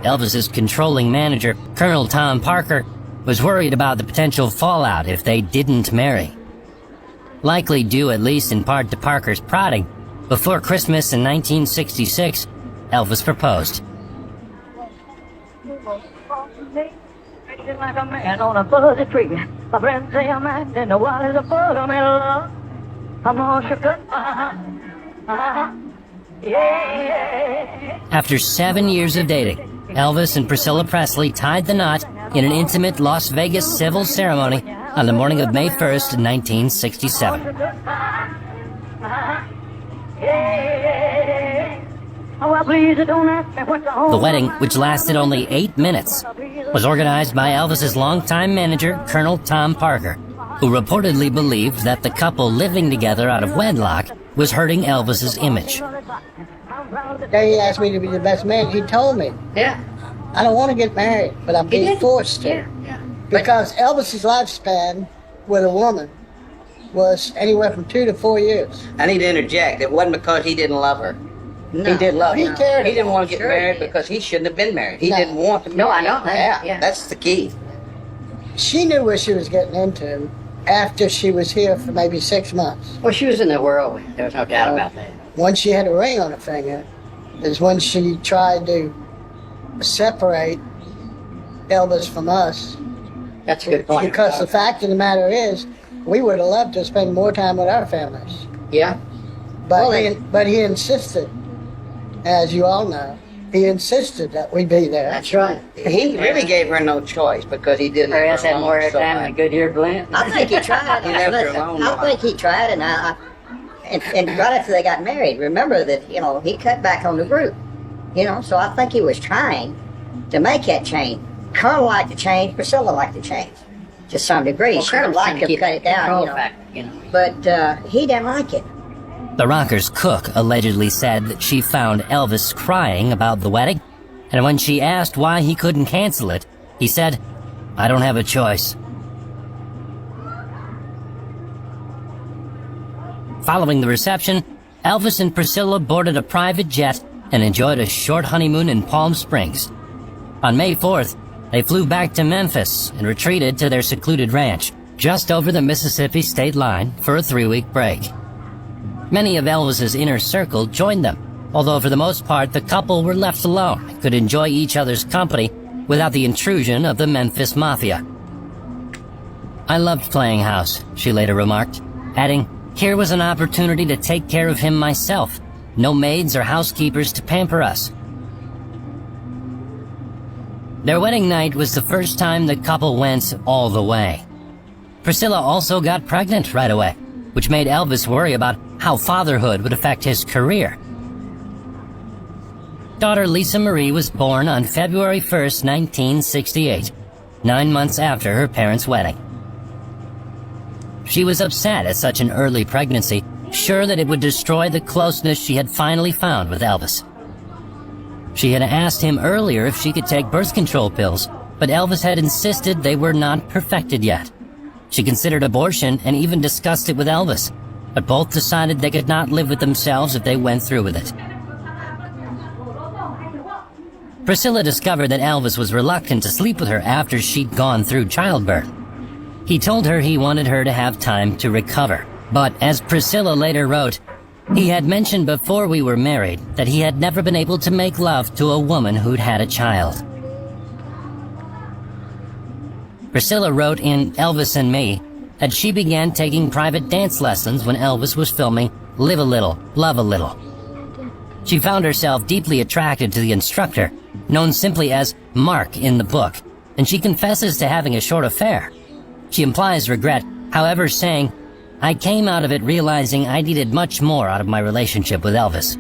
Elvis's controlling manager, Colonel Tom Parker, was worried about the potential fallout if they didn't marry. Likely due at least in part to Parker's prodding, before Christmas in 1966, Elvis proposed. Like a man on a fuzzy tree. My friends say I'm acting a while as a bug. I'm in love. I'm all shook up. Yeah. After 7 years of dating, Elvis and Priscilla Presley tied the knot in an intimate Las Vegas civil ceremony on the morning of May 1st, 1967. The wedding, which lasted only 8 minutes, was organized by Elvis's longtime manager, Colonel Tom Parker, who reportedly believed that the couple living together out of wedlock was hurting Elvis's image. He asked me to be the best man. He told me, Yeah. I don't want to get married, but I'm being forced to. Yeah. Because Elvis's lifespan with a woman was anywhere from 2 to 4 years. I need to interject. It wasn't because he didn't love her. No. He did love He her. cared. He didn't want to get Sure married he did. because he shouldn't have been married. He No. didn't want to No, I know marry. that. Yeah, that's the key. She knew what she was getting into after she was here for maybe 6 months. Well, she was in the whirlwind. There's no doubt about that. Once she had a ring on her finger is when she tried to separate Elvis from us. That's a good point. Because the fact of the matter is, we would have loved to spend more time with our families. Yeah. But, Well, but he insisted, as you all know, he insisted that we be there. That's right. He really gave her no choice because he didn't. Her ass leave her had more alone so time than a much. good ear blend. I think he tried. He left her Listen, alone a I lot. think he tried, and and right after they got married, remember that he cut back on the group. So I think he was trying to make that change. Colonel liked to change. Priscilla liked to change to some degree. She would like to cut it down, but he didn't like it. The Rockers' cook allegedly said that she found Elvis crying about the wedding, and when she asked why he couldn't cancel it, he said, "I don't have a choice." Following the reception, Elvis and Priscilla boarded a private jet and enjoyed a short honeymoon in Palm Springs. On May 4th, they flew back to Memphis and retreated to their secluded ranch just over the Mississippi state line for a 3-week break. Many of Elvis's inner circle joined them, although for the most part the couple were left alone and could enjoy each other's company without the intrusion of the Memphis Mafia. "I loved playing house," she later remarked, adding, "Here was an opportunity to take care of him myself. No maids or housekeepers to pamper us." Their wedding night was the first time the couple went all the way. Priscilla also got pregnant right away, which made Elvis worry about how fatherhood would affect his career. Daughter Lisa Marie was born on February 1st, 1968, 9 months after her parents' wedding. She was upset at such an early pregnancy, sure that it would destroy the closeness she had finally found with Elvis. She had asked him earlier if she could take birth control pills, but Elvis had insisted they were not perfected yet. She considered abortion and even discussed it with Elvis, but both decided they could not live with themselves if they went through with it. Priscilla discovered that Elvis was reluctant to sleep with her after she'd gone through childbirth. He told her he wanted her to have time to recover, but as Priscilla later wrote, he had mentioned before we were married that he had never been able to make love to a woman who'd had a child. Priscilla wrote in Elvis and Me that she began taking private dance lessons when Elvis was filming Live a Little, Love a Little. She found herself deeply attracted to the instructor, known simply as Mark in the book, and she confesses to having a short affair. She implies regret, however, saying, "I came out of it realizing I needed much more out of my relationship with Elvis."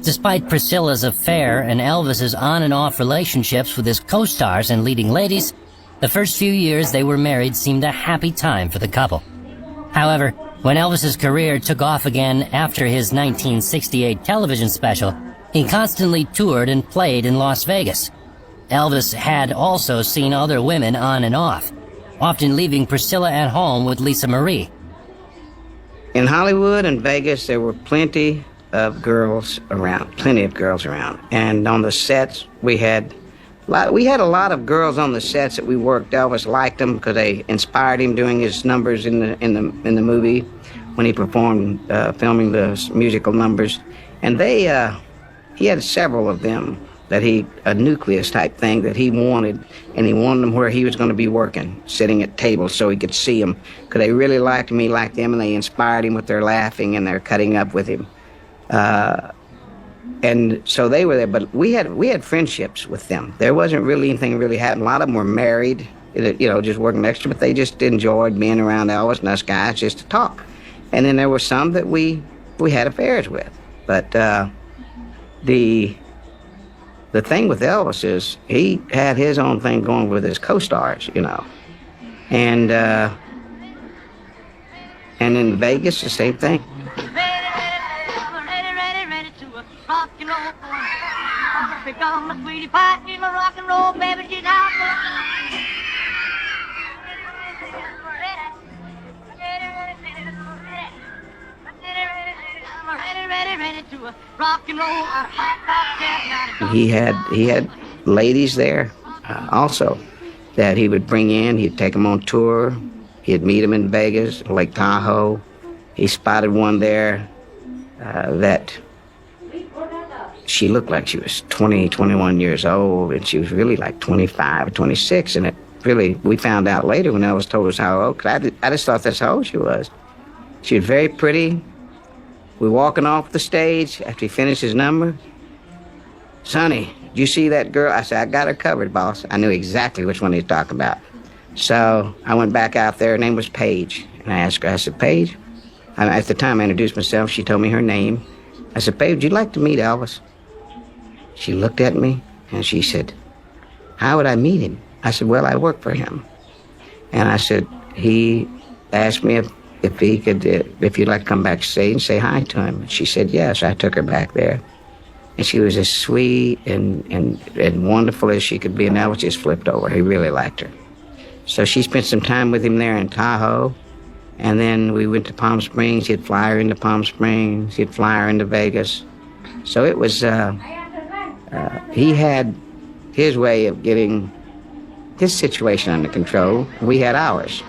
Despite Priscilla's affair and Elvis's on and off relationships with his co-stars and leading ladies, the first few years they were married seemed a happy time for the couple. However, when Elvis's career took off again after his 1968 television special, he constantly toured and played in Las Vegas. Elvis had also seen other women on and off, often leaving Priscilla at home with Lisa Marie. In Hollywood and Vegas, there were plenty of girls around, plenty of girls around. And on the sets, we had a lot of girls on the sets that we worked. Elvis liked them because they inspired him doing his numbers in the movie when he performed, filming the musical numbers. And he had several of them that a nucleus type thing that he wanted, and he wanted them where he was going to be working, sitting at tables so he could see them, because they really liked him, he liked them, and they inspired him with their laughing and their cutting up with him. And so they were there, but we had friendships with them. There wasn't really anything really happening. A lot of them were married, just working extra, but they just enjoyed being around Elvis and us guys just to talk. And then there were some that we had affairs with. But the thing with Elvis is he had his own thing going with his co-stars, And in Vegas, the same thing. He had ladies there also that he would bring in. He'd take them on tour. He'd meet them in Vegas, Lake Tahoe. He spotted one there that she looked like she was 20, 21 years old, and she was really like 25 or 26. And we found out later when Elvis told us how old, 'cause I just thought that's how old she was. She was very pretty. We were walking off the stage after he finished his number. "Sonny, did you see that girl?" I said, "I got her covered, boss." I knew exactly which one he was talking about. So I went back out there. Her name was Paige. And I asked her, I said, "Paige?" At the time I introduced myself, she told me her name. I said, "Paige, would you like to meet Elvis?" She looked at me and she said, "How would I meet him?" I said, "Well, I work for him." And I said, "He asked me if you'd like to come backstage and say hi to him." She said yes. I took her back there. And she was as sweet and wonderful as she could be, and Elvis just flipped over. He really liked her. So she spent some time with him there in Tahoe, and then we went to Palm Springs. He'd fly her into Palm Springs. He'd fly her into Vegas. So it was, he had his way of getting his situation under control. We had ours.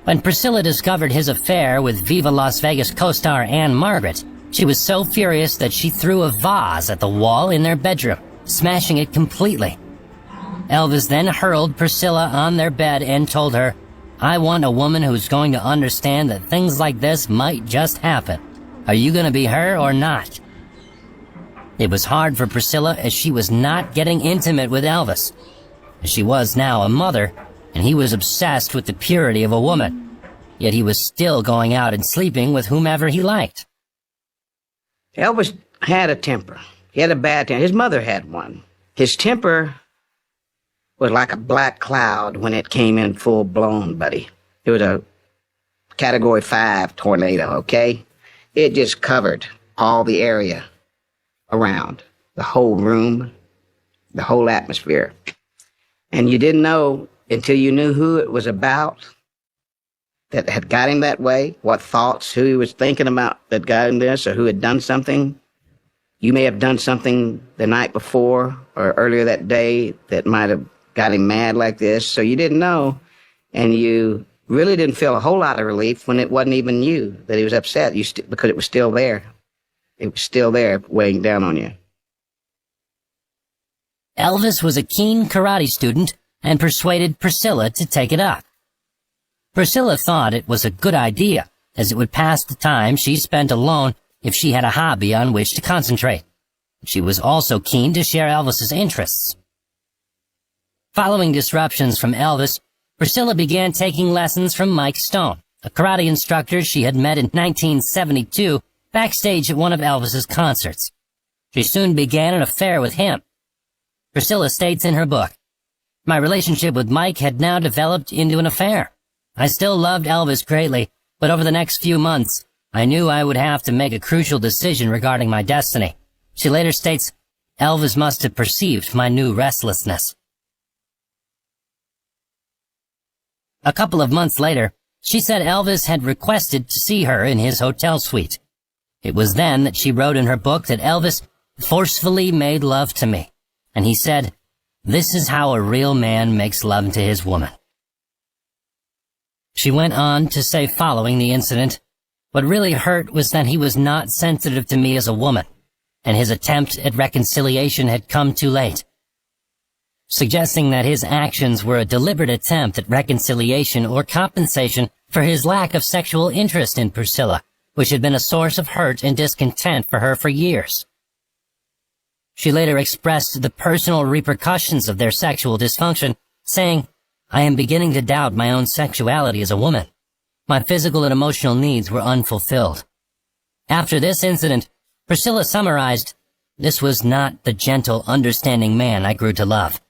When Priscilla discovered his affair with Viva Las Vegas co-star Anne Margaret, she was so furious that she threw a vase at the wall in their bedroom, smashing it completely. Elvis then hurled Priscilla on their bed and told her, "I want a woman who's going to understand that things like this might just happen. Are you going to be her or not?" It was hard for Priscilla as she was not getting intimate with Elvis. She was now a mother, and he was obsessed with the purity of a woman. Yet he was still going out and sleeping with whomever he liked. Elvis had a temper. He had a bad temper. His mother had one. His temper was like a black cloud when it came in full blown, buddy. It was a Category 5 tornado, okay? It just covered all the area around, the whole room, the whole atmosphere. And you didn't know until you knew who it was about that had got him that way, what thoughts, who he was thinking about that got him this, or who had done something. You may have done something the night before or earlier that day that might have got him mad like this, so you didn't know, and you really didn't feel a whole lot of relief when it wasn't even you that he was upset, because it was still there. It was still there weighing down on you. Elvis was a keen karate student and persuaded Priscilla to take it up. Priscilla thought it was a good idea, as it would pass the time she spent alone if she had a hobby on which to concentrate. She was also keen to share Elvis's interests. Following disruptions from Elvis, Priscilla began taking lessons from Mike Stone, a karate instructor she had met in 1972 backstage at one of Elvis's concerts. She soon began an affair with him. Priscilla states in her book, "My relationship with Mike had now developed into an affair. I still loved Elvis greatly, but over the next few months, I knew I would have to make a crucial decision regarding my destiny." She later states, "Elvis must have perceived my new restlessness." A couple of months later, she said Elvis had requested to see her in his hotel suite. It was then that she wrote in her book that Elvis forcefully made love to me, and he said, "This is how a real man makes love to his woman." She went on to say following the incident, "What really hurt was that he was not sensitive to me as a woman, and his attempt at reconciliation had come too late," suggesting that his actions were a deliberate attempt at reconciliation or compensation for his lack of sexual interest in Priscilla, which had been a source of hurt and discontent for her for years. She later expressed the personal repercussions of their sexual dysfunction, saying, "I am beginning to doubt my own sexuality as a woman. My physical and emotional needs were unfulfilled." After this incident, Priscilla summarized, "This was not the gentle, understanding man I grew to love."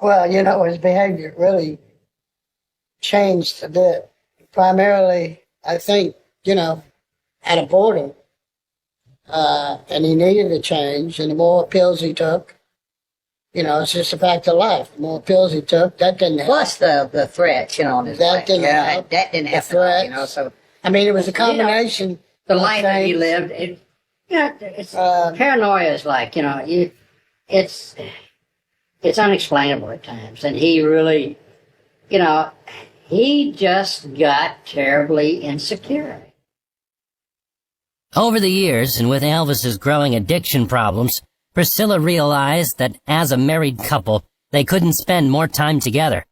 Well, his behavior really changed a bit. Primarily, I think, at a boredom. And he needed to change, and the more pills he took, it's just a fact of life. The more pills he took, that didn't help. Plus the threats, on his That life. didn't Yeah, help. that didn't The help, threats. so I mean, it was a combination. The of life that he things. lived, it's paranoia is like, it's unexplainable at times. And he really, he just got terribly insecure. Over the years, and with Elvis's growing addiction problems, Priscilla realized that as a married couple, they couldn't spend more time together.